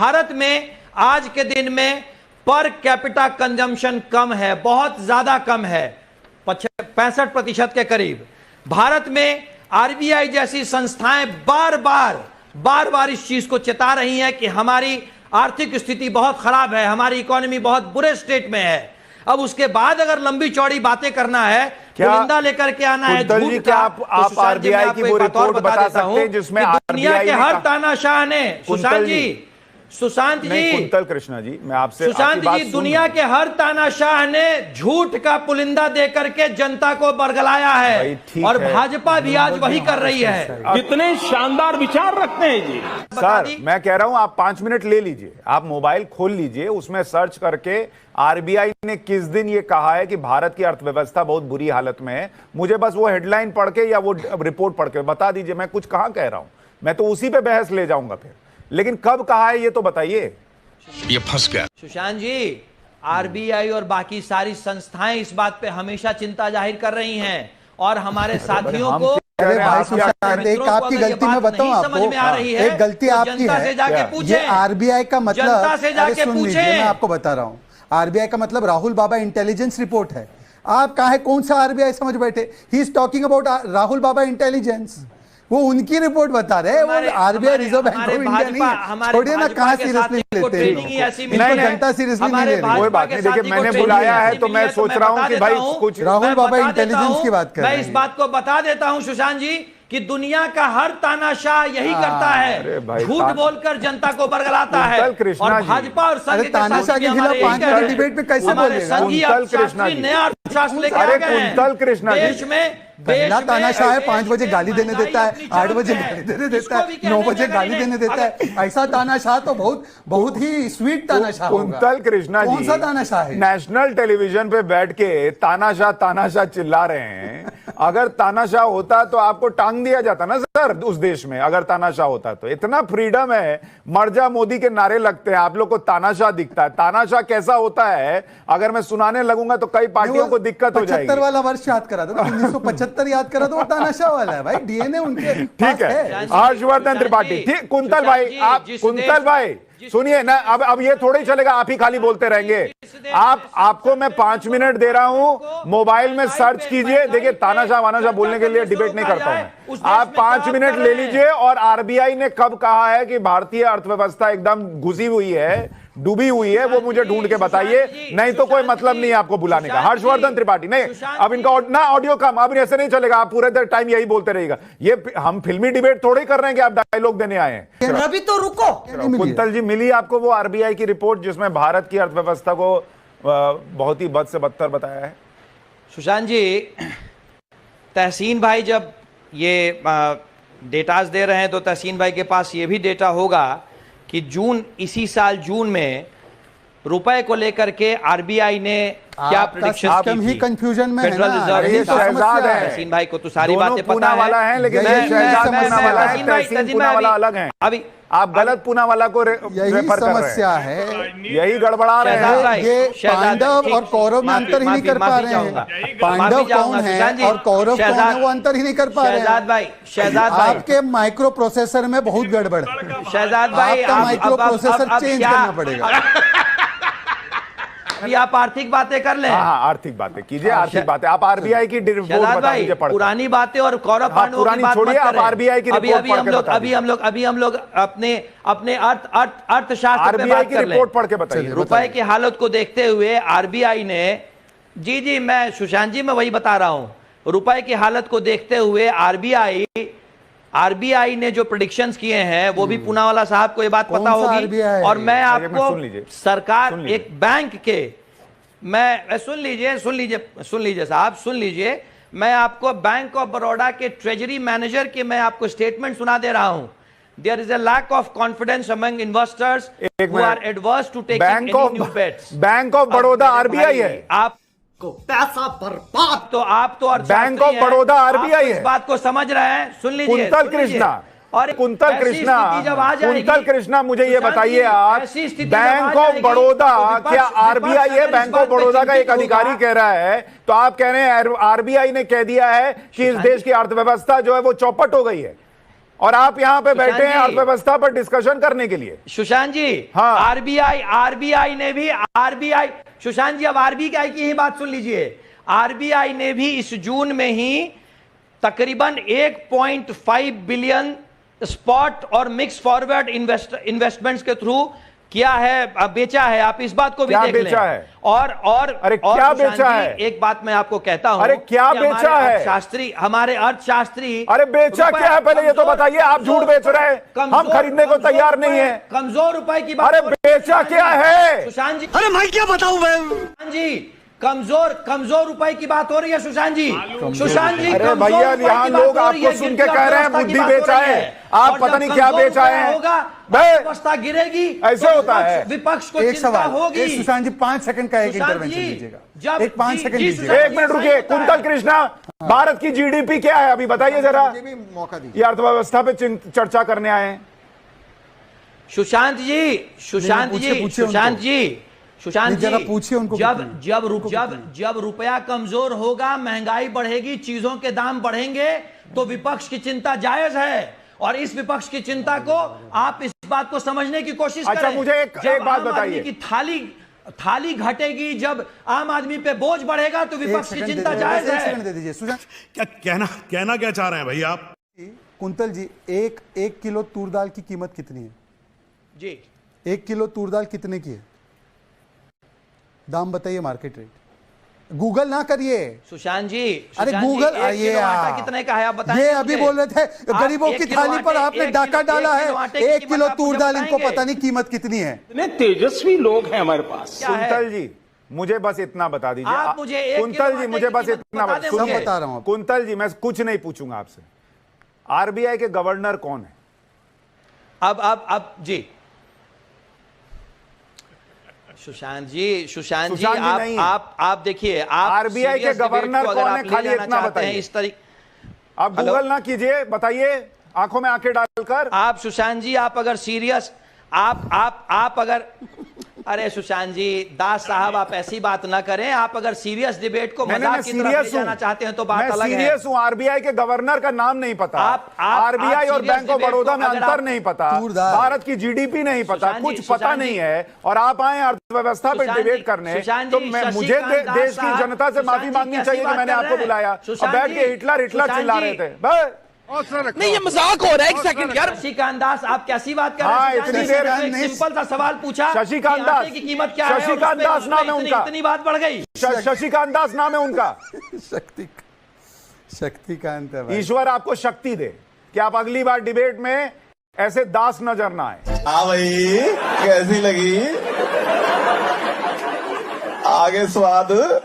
भारत में आज के दिन में पर कैपिटा कंजम्पशन कम है, बहुत ज्यादा कम है, 65% के करीब। भारत में आरबीआई जैसी संस्थाएं बार बार इस चीज को चेता रही हैं कि हमारी आर्थिक स्थिति बहुत खराब है, हमारी इकोनॉमी बहुत बुरे स्टेट में है। अब उसके बाद अगर लंबी चौड़ी बातें करना है, पुलिंदा लेकर के आना है झूठ का, आप आरबीआई की वो रिपोर्ट बता सकते हैं जिसमें दुनिया के हर तानाशाह ने, सुशांत जी, कुंतल कृष्णा जी, मैं आपसे सुशांत जी, दुनिया के हर तानाशाह ने झूठ का पुलिंदा देकर के जनता को बरगलाया है और भाजपा भी आज वही कर रही है। कितने शानदार विचार रखते हैं जी। सर मैं कह रहा हूं आप 5 मिनट ले लीजिए, आप मोबाइल खोल लीजिए, उसमें सर्च करके आरबीआई ने किस दिन ये कहा है कि भारत की अर्थव्यवस्था बहुत बुरी हालत में है, मुझे बस वो हेडलाइन पढ़ के या वो रिपोर्ट पढ़ के बता दीजिए, मैं कुछ कहां कह रहा हूं, मैं तो उसी पे बहस ले जाऊंगा फिर, लेकिन कब कहा है ये तो बताइए। ये फंस गया। सुशांत जी, आरबीआई और बाकी सारी संस्थाएं इस बात पे हमेशा चिंता जाहिर कर रही हैं और हमारे साथियों को, अरे भाई सुशांत, एक आपकी गलती मैं बताऊं आपको, एक गलती आपकी है, ये आरबीआई का मतलब, अरे सुन लीजिए मैं आपको बता रहा हूं, आरबीआई का मतलब राहुल बाबा इंटेलिजेंस रिपोर्ट है। आप कहा है कौन सा आरबीआई समझ बैठे, he is talking about Rahul Baba intelligence, वो उनकी रिपोर्ट बता रहे हैं, वो RBI reserve bank of India नहीं है। छोड़िए ना, कहां सीरियसली लेते हैं, जनता सीरियसली नहीं ले रही। कोई बात नहीं, देखिए मैंने बुलाया है तो मैं सोच रहा हूं कि भाई कुछ राहुल बाबा इंटेलिजेंस की बात कर रहे हैं। मैं इस बात को बता देता हूं सुशांत जी कि दुनिया का हर तानाशाह यही करता है, झूठ बोलकर जनता को बरगलाता है और भाजपा और संघ तानाशाह के खिलाफ 5 मिनट डिबेट पे कैसे बोलेगा? नया अर्थशास्त्र लेकर आ गए हैं कुंतल कृष्णा देश में। पहला तानाशाह है 5 बजे गाली देने देता है, 8 बजे गाली देने देता है, 9 बजे गाली देने देता है। ऐसा तानाशाह तो बहुत ही स्वीट तानाशाह होगा। कुंतल कृष्णा जी कौन सा तानाशाह है? नेशनल टेलीविजन पे बैठ के तानाशाह चिल्ला रहे हैं। अगर तानाशाह होता तो आपको टांग दिया जाता ना सर उस देश में, अगर तानाशाह होता तो। इतना फ्रीडम है, मर्जा मोदी के नारे लगते हैं, आप लोग को तानाशाह दिखता है। तानाशाह कैसा होता है अगर मैं सुनाने लगूंगा तो कई पार्टियों को दिक्कत हो जाएगी। 75 वाला वर्ष याद करा था, 1975 याद करा तो वो तानाशाह वाला है भाई, डीएनए उनके ठीक है। हर्षवर्धन त्रिपाठी, ठीक, कुंतल भाई, आप कुंतल भाई सुनिए ना, अब ये थोड़ा ही चलेगा, आप ही खाली बोलते रहेंगे। आपको मैं 5 मिनट दे रहा हूं, मोबाइल में सर्च कीजिए, देखिए तानाशाह वानाशाह बोलने के लिए डिबेट नहीं करता हूं। आप 5 मिनट ले लीजिए और आरबीआई ने कब कहा है कि भारतीय अर्थव्यवस्था एकदम घुसी हुई है, डूबी हुई है, वो मुझे ढूंढ के बताइए, नहीं तो कोई मतलब नहीं है आपको बुलाने का। हर्षवर्धन त्रिपाठी, नहीं अब इनका ना ऑडियो कम, अब ऐसे नहीं चलेगा, आप पूरे देर टाइम यही बोलते रहेगा। ये हम फिल्मी डिबेट थोड़ी कर रहे हैं कि आप डायलॉग देने आए हैं। अभी तो रुको। कुंतल जी, मिली आपको वो आरबीआई की रिपोर्ट जिसमें भारत की अर्थव्यवस्था को बहुत ही बद से बदतर बताया है? सुशांत जी, तहसीन भाई जब ये डेटाज दे रहे हैं तो तहसीन भाई के पास ये भी डेटा होगा कि इसी साल जून में रुपए को लेकर के आरबीआई ने क्या प्रेडिक्शन ही कंफ्यूजन में फेडरल रिजर्व शहजाद है। तहसीन भाई को तो सारी बातें पता है, वाला है, लेकिन तहसीन पूनावाला अलग है। अभी आप गलत पूनावाला को रेफर कर समस्या है, यही गड़बड़ा रहे हैं। ये पांडव और कौरव में अंतर ही नहीं कर पा रहे हैं। पांडव कौन है और कौरव कौन है वो अंतर ही नहीं कर पा रहे हैं। शहजाद भाई, आपके माइक्रो प्रोसेसर में बहुत गड़बड़ है। शहजाद भाई, आपका माइक्रो प्रोसेसर चेंज करना पड़ेगा। अभी आप आर्थिक बातें कर ले। हाँ, आर्थिक बातें कीजिए, आर्थिक बातें। आप आरबीआई की रिपोर्ट बता दीजिए, पुरानी बातें और कौरव पांडवों की बात छोड़िए, आप आरबीआई की रिपोर्ट पढ़ के बताइए। अभी हम लोग अपने अर्थशास्त्र पे बात कर लें। रिपोर्ट पढ़ के बताइए। रुपए की हालत को देखते हुए आरबीआई ने, जी मैं सुशांत जी मैं वही बता रहा हूं, रुपए की हालत को देखते हुए आरबीआई ने जो प्रेडिक्शंस किए हैं वो भी पूनावाला साहब को ये बात पता होगी। और मैं आपको सरकार एक बैंक के, मैं सुन लीजिए साहब, सुन लीजिए, मैं आपको बैंक ऑफ बड़ौदा के ट्रेजरी मैनेजर के मैं आपको स्टेटमेंट सुना दे रहा हूं। There is a lack of confidence among investors who are adverse to taking any new bets. Bank of Baroda RBI है। आप पैसा बर्बाद, तो आप तो बैंक ऑफ बड़ौदा आरबीआई है, इस बात को समझ रहे हैं। सुन लीजिए कुंतल कृष्णा, और कुंतल कृष्णा मुझे ये बताइए, आप बैंक ऑफ बड़ौदा, क्या आरबीआई है? बैंक ऑफ बड़ौदा का एक अधिकारी कह रहा है, तो आप कह रहे हैं आरबीआई ने कह दिया है कि इस देश की अर्थव्यवस्था जो है वो चौपट हो गई है, और आप यहां पे सुशांत बैठे हैं जी। अर्थव्यवस्था पर डिस्कशन करने के लिए। सुशांत जी, हाँ। आरबीआई ने भी सुशांत जी अब आरबीआई की ही बात सुन लीजिए। आरबीआई ने भी इस जून में ही तकरीबन 1.5 बिलियन स्पॉट और मिक्स फॉरवर्ड इन्वेस्टमेंट्स के थ्रू किया है, बेचा है। आप इस बात को भी क्या देख लें। बेचा है? और अरे और क्या सुशांत बेचा जी, है? एक बात मैं आपको कहता हूं। अरे क्या कि बेचा है? हमारे अर्थशास्त्री अरे बेचा क्या है पहले ये तो बताइए। आप झूठ बेच रहे हैं, हम खरीदने को तैयार नहीं है। कमजोर रुपए की बात। अरे बेचा क्या है? सुशांत जी, अरे मैं क्या बताऊं मैं? सुशांत जी, कमजोर रुपए की बात हो रही है सुशांत जी। सुशांत जी, अरे कमजोर भैया रुपए यहाँ की बात लोग हो रही है, आपको सुन के गिरती कह रहे हैं अर्थव्यवस्था की बुद्धि बात हो बेचा रही है, आप और पता जब नहीं क्या कमजोर बेचा रुपया है। होगा, बे- अर्थव्यवस्था गिरेगी, ऐसे तो होता है। विपक्ष को एक चिंता सवाल होगी। सुशांत जी 5 सेकंड का एक सुशांत इंटरवेंशन जी, दीजिएगा। जब एक 5 जी- सेकंड जी, दीजिएगा। सुशांत एक मिनट रुकिए। कुंतल कृष्णा, भारत की जीडीपी क्या है अभी बताइए जरा। मौका दीजिए। ये अर्थव्यवस्था पे चर्चा करने आए हैं। सुशांत जी, सुशांत जरा जी, पूछिए उनको जब रुपया कमजोर होगा, महंगाई बढ़ेगी, चीजों के दाम बढ़ेंगे, तो विपक्ष की चिंता जायज है। और इस विपक्ष की चिंता को आप इस बात को समझने की कोशिश करें। अच्छा, मुझे एक जब बात आम आदमी बताइए। की थाली घटेगी, जब आम आदमी पे बोझ बढ़ेगा, तो विपक्ष की चिंता जायज एक है। सेकंड दे दीजिए सुशांत क्या कहना क्या चाह रहे हैं भाई आप? कुंतल जी, एक किलो तूर दाल की कीमत कितनी है? जी, 1 किलो तूर दाल कितने की है? दाम बताइए, मार्केट रेट। गूगल ना करिए सुशांत जी, अरे गूगल आइए आटा कितने का है आप बताइए। ये अभी बोल रहे थे गरीबों की थाली पर आपने डाका डाला है। 1 किलो तूर दाल, इनको पता नहीं कीमत कितनी है। इतने तेजस्वी लोग हैं हमारे पास। क्या है? कुंतल जी, मुझे बस इतना बता दीजिए। आप मुझे 1 कुंतल किलो जी, आटे मुझे की बस कीमत इतना बता दें सुनिए। मुझे। बता रहा हूं आपको। कुंतल जी, मैं कुछ नहीं पूछूंगा आपसे। आरबीआई के गवर्नर कौन है? अब जी, सुशांत जी नहीं। आप देखिए, आप आरबीआई के serious debate गवर्नर को अगर कौन आप है? ले खाली जाना इतना चाहते हैं बताइए। इस तरीके। आप गूगल ना कीजिए, बताइए आंखों में आंखें डालकर। आप सुशांत जी, आप अगर सीरियस आप अगर अरे सुशांत जी, दास साहब, आप ऐसी बात ना करें। आप अगर सीरियस डिबेट को मजाक की तरफ ले जाना चाहते हैं तो बात अलग है। मैं सीरियस हूं। आरबीआई के गवर्नर का नाम नहीं पता। आप आरबीआई और serious bank of debate Baroda को में अगर अंतर आप नहीं पता, तूरदार। भारत की जीडीपी नहीं पता, सुशांत जी, कुछ पता नहीं है, और आप आए अर्थव्यवस्था पे डिबेट करने। तो मुझे देश की जनता से माफी मांगनी चाहिए कि मैंने आपको बुलाया। अब बैठ के हिटलर चिल्ला रहे थे। बस नहीं, ये मजाक हो रहा है। एक सेकंड यार। शशिकांत दास, आप कैसी बात कर रहे हाँ, हैं? इतनी सुशांत देर जी, एक सिंपल सा सवाल पूछा। शशिकांत कि दास। आटे की कीमत क्या है? और शशिकांत उस पे- दास नाम है उनका। इतनी बात बढ़ गई। शशिकांत दास नाम है उनका। शक्तिकांत है भाई। ईश्वर आपको शक्ति दे कि आप अगली बार डिबेट में ऐसे दास नजर ना आए। हाँ भाई, कैसी लगी? आगे स्वाद